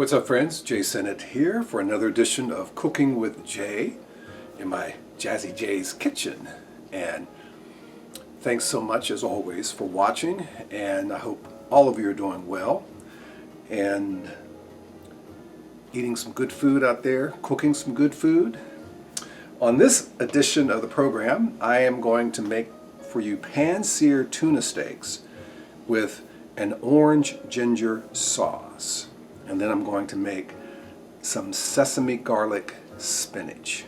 what's up friends? Jay Sennett here for another edition of Cooking with Jay in my Jazzy Jay's kitchen. And thanks so much as always for watching, and I hope all of you are doing well and eating some good food out there, cooking some good food. On this edition of the program, I am going to make for you pan-seared tuna steaks with an orange ginger sauce. And then I'm going to make some sesame garlic spinach.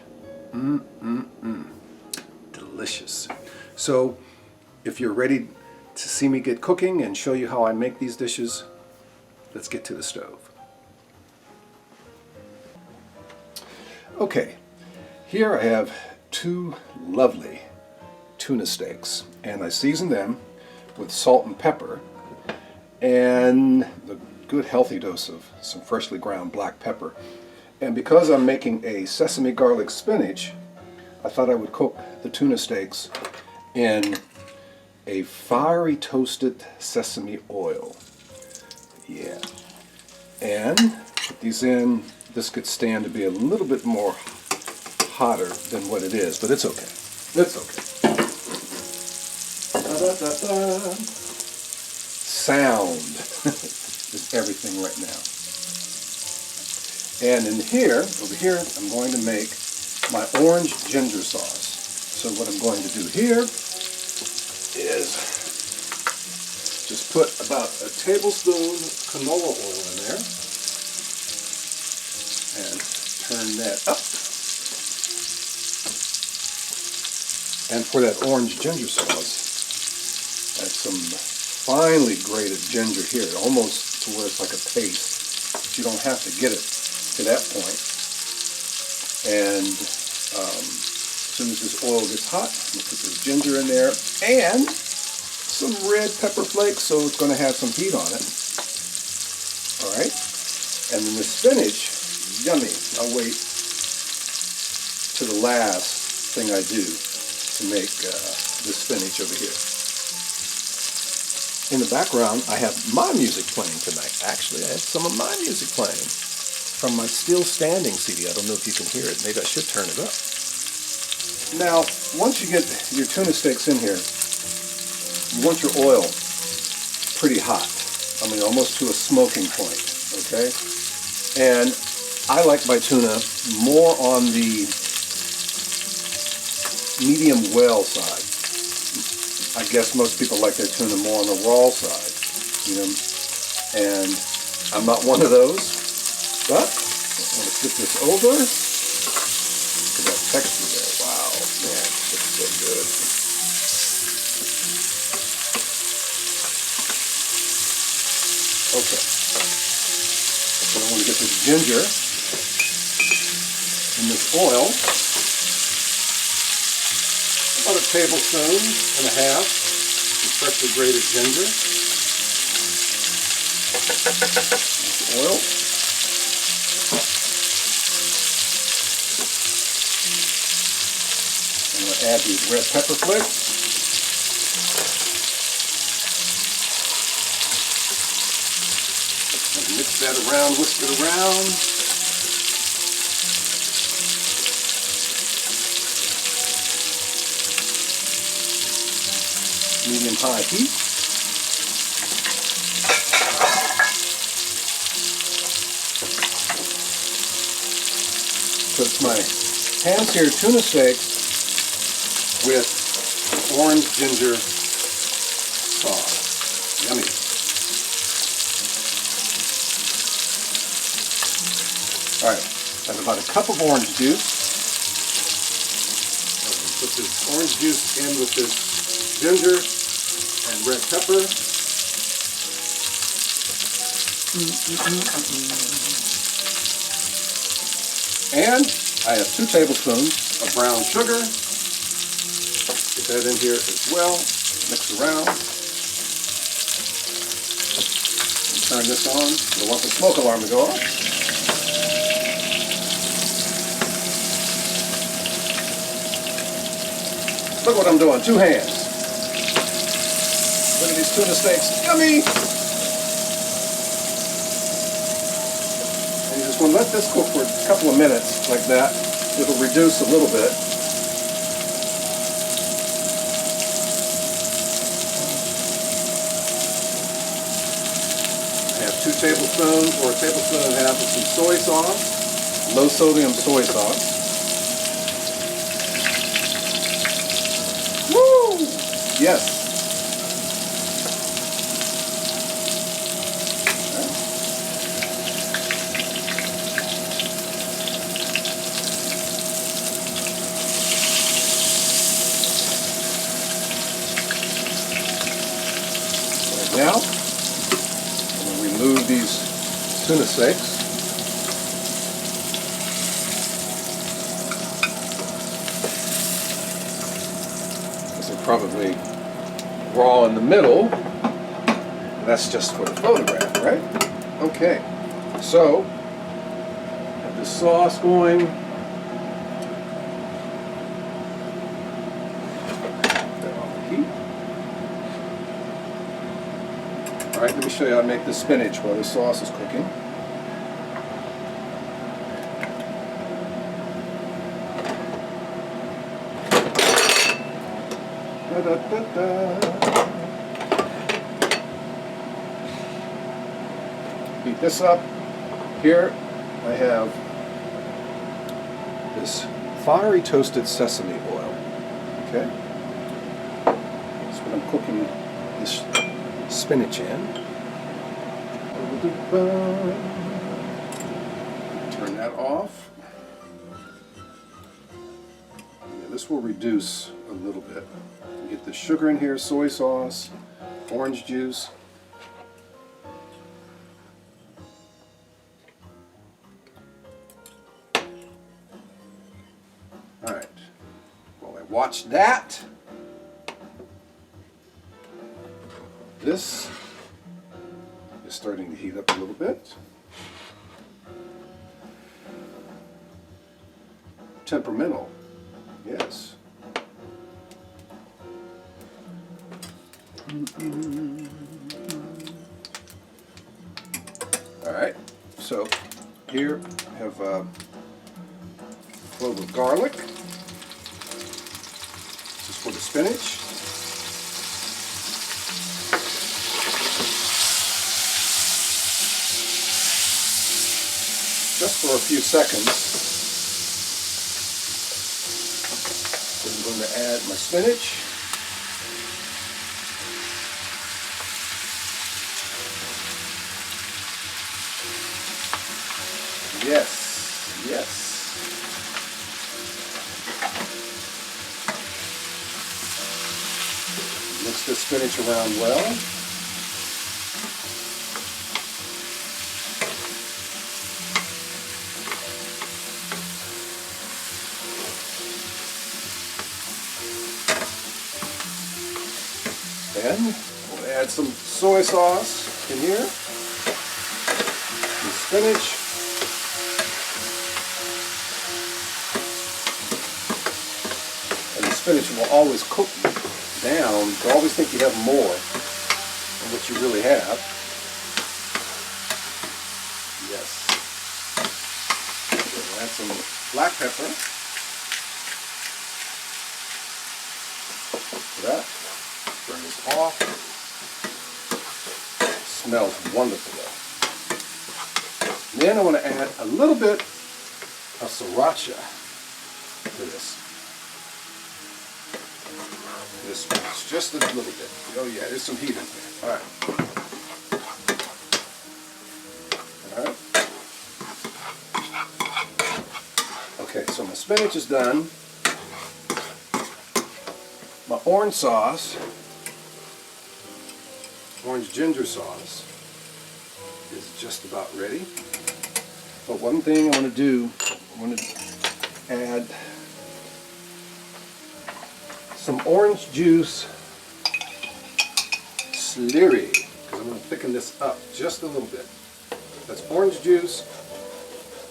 Delicious. So if you're ready to see me get cooking and show you how I make these dishes, let's get to the stove. Okay, here I have two lovely tuna steaks, and I season them with salt and pepper and the good healthy dose of some freshly ground black pepper. And because I'm making a sesame garlic spinach, I thought I would cook the tuna steaks in a fiery toasted sesame oil. Yeah. And put these in. This could stand to be a little bit more hotter than what it is, but it's okay. It's okay. Da-da-da-da. Sound is everything right now. And in here, over here, I'm going to make my orange ginger sauce. So what I'm going to do here is just put about a tablespoon of canola oil in there and turn that up. And for that orange ginger sauce, add some finely grated ginger here, almost to where it's like a paste. But you don't have to get it to that point. And as soon as this oil gets hot, we'll put this ginger in there and some red pepper flakes, so it's going to have some heat on it. All right. And then the spinach, yummy. I'll wait to the last thing I do to make the spinach over here. In the background, I have my music playing tonight. Actually, I have some of my music playing from my Still Standing CD. I don't know if you can hear it. Maybe I should turn it up. Now, once you get your tuna steaks in here, you want your oil pretty hot. I mean, almost to a smoking point, okay? And I like my tuna more on the medium well side. I guess most people like their tuna more on the raw side, you know, and I'm not one of those, but I'm going to flip this over. Look at that texture there. Wow, man, it's so good. Okay, so I want to get this ginger in this oil. About a tablespoon and a half of freshly grated ginger. Oil. I'm going to add these red pepper flakes. And mix that around, whisk it around. Medium-high heat. So it's my pan-seared tuna steaks with orange ginger sauce. Yummy. Alright, I have about a cup of orange juice. Put this orange juice in with this ginger and red pepper. And I have 2 tablespoons of brown sugar. Get that in here as well. Mix around. And turn this on. I want the smoke alarm to go off. Look what I'm doing, 2 hands. Look at these tuna steaks, yummy! So let this cook for a couple of minutes like that. It'll reduce a little bit. I have 2 tablespoons or a tablespoon and a half of some soy sauce, low sodium soy sauce. Woo! Yes. Now, I'm going to remove these tuna steaks. Because they're probably raw in the middle. That's just for the photograph, right? Okay, so, have the sauce going. Alright, let me show you how to make the spinach while the sauce is cooking. Heat this up. Here I have this fiery toasted sesame oil. Okay? That's what I'm cooking this spinach in. Turn that off. Yeah, this will reduce a little bit. Get the sugar in here, soy sauce, orange juice. Alright. While I watch that, this is starting to heat up a little bit. Temperamental, yes. Alright, so here I have a clove of garlic. This is for the spinach. Just for a few seconds. Then I'm going to add my spinach. Yes, yes. Mix the spinach around well. Then we'll add some soy sauce in here. Some spinach. And the spinach will always cook down. You always think you have more than what you really have. Yes. We'll add some black pepper. For that. Turn this off. It smells wonderful though. Then I want to add a little bit of sriracha to this. This spinach, just a little bit. Oh yeah, there's some heat in there. Alright. Alright. Okay, so my spinach is done. My orange sauce, orange ginger sauce, is just about ready. But one thing I want to do, I want to add some orange juice slurry, because I'm going to thicken this up just a little bit. That's orange juice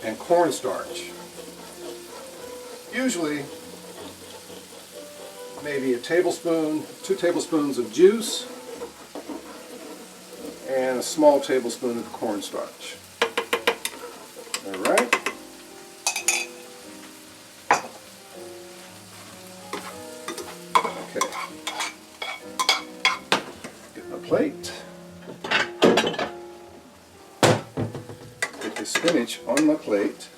and cornstarch. Usually, maybe a tablespoon, 2 tablespoons of juice, and a small tablespoon of cornstarch. Alright. plate. Get the spinach on my plate.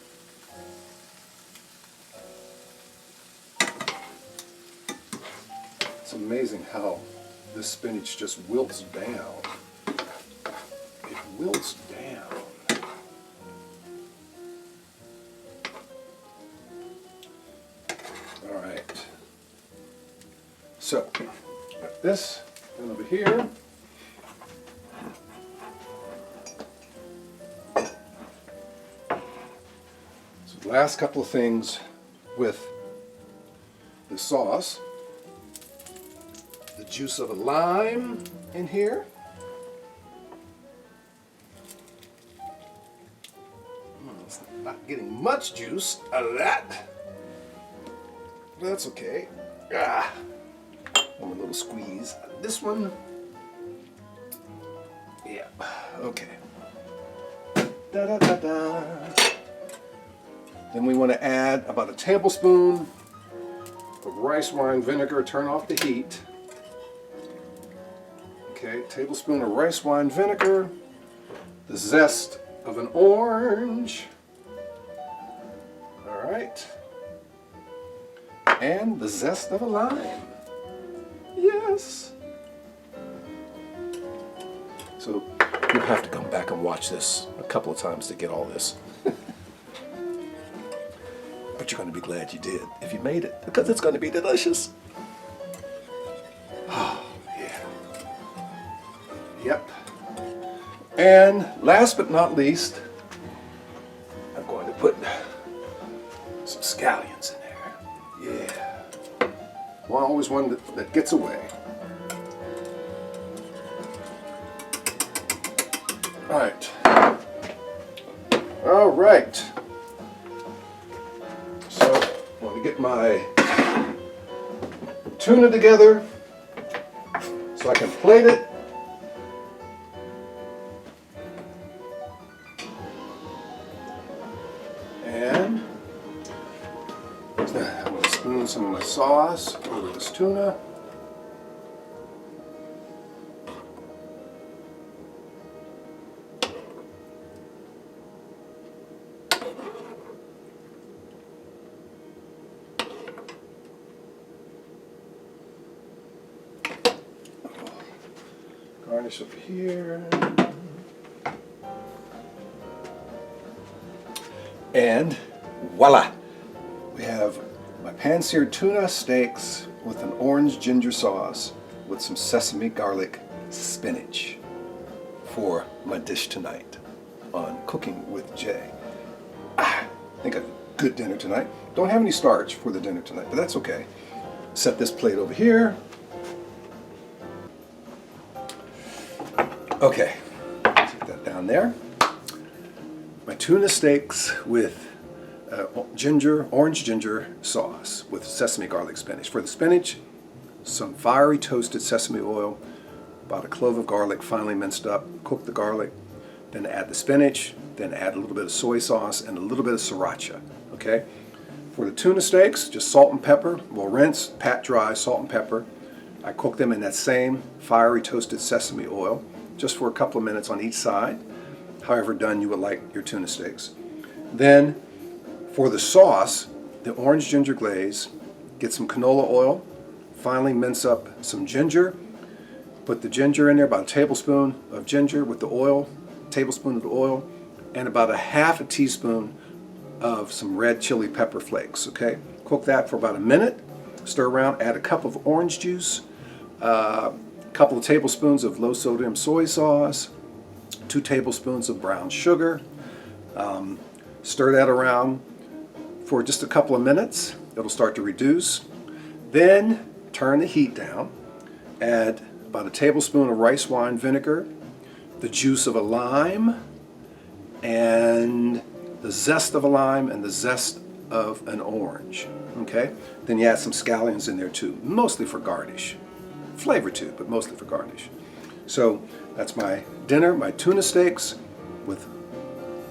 It's amazing how this spinach just wilts down. It wilts down. All right. So, got this, and over here. So the last couple of things with the sauce. The juice of a lime in here. It's not getting much juice out of that. But that's okay. One a little squeeze out of this one. Yeah, okay. Da da da da. Then we want to add about a tablespoon of rice wine vinegar. Turn off the heat. Okay, tablespoon of rice wine vinegar, the zest of an orange, all right, and the zest of a lime. Yes. So you'll have to come back and watch this a couple of times to get all this. But you're going to be glad you did if you made it, because it's going to be delicious. Yep. And last but not least, I'm going to put some scallions in there. Yeah. Well, always one that gets away. All right. All right. So I want to get my tuna together so I can plate it. And I'm going to spoon some of my sauce over this tuna. Garnish over here. And voila! We have my pan-seared tuna steaks with an orange ginger sauce with some sesame, garlic, spinach for my dish tonight on Cooking with Jay. I think a good dinner tonight. Don't have any starch for the dinner tonight, but that's okay. Set this plate over here. Okay, take that down there. My tuna steaks with orange ginger sauce with sesame, garlic, spinach. For the spinach, some fiery toasted sesame oil, about a clove of garlic finely minced up. Cook the garlic, then add the spinach, then add a little bit of soy sauce and a little bit of sriracha. Okay. For the tuna steaks, just salt and pepper. We'll rinse, pat dry, salt and pepper. I cook them in that same fiery toasted sesame oil, just for a couple of minutes on each side, however done you would like your tuna steaks. Then for the sauce, the orange ginger glaze, get some canola oil, finally mince up some ginger, put the ginger in there, about a tablespoon of ginger with the oil, tablespoon of the oil, and about a half a teaspoon of some red chili pepper flakes, okay? Cook that for about a minute, stir around, add a cup of orange juice, a couple of tablespoons of low sodium soy sauce, 2 tablespoons of brown sugar. Stir that around for just a couple of minutes. It'll start to reduce. Then turn the heat down. Add about a tablespoon of rice wine vinegar, the juice of a lime, and the zest of a lime, and the zest of an orange. Okay? Then you add some scallions in there too, mostly for garnish. Flavor too, but mostly for garnish. So that's my dinner, my tuna steaks with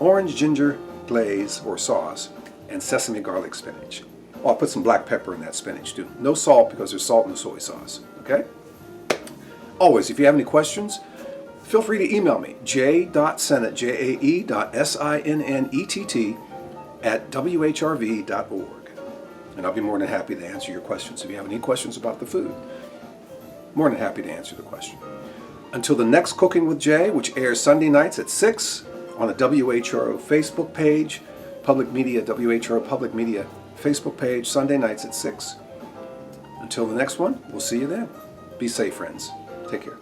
orange ginger glaze or sauce and sesame, garlic, spinach. Oh, I'll put some black pepper in that spinach too. No salt because there's salt in the soy sauce. Okay? always, if you have any questions, feel free to email me, j.sennett, jae.sinnett @whrv.org. And I'll be more than happy to answer your questions. If you have any questions about the food, more than happy to answer the question. Until the next Cooking with Jay, which airs Sunday nights at 6 on the WHRO Facebook page, WHRO Public Media Facebook page, Sunday nights at 6. Until the next one, we'll see you then. Be safe, friends. Take care.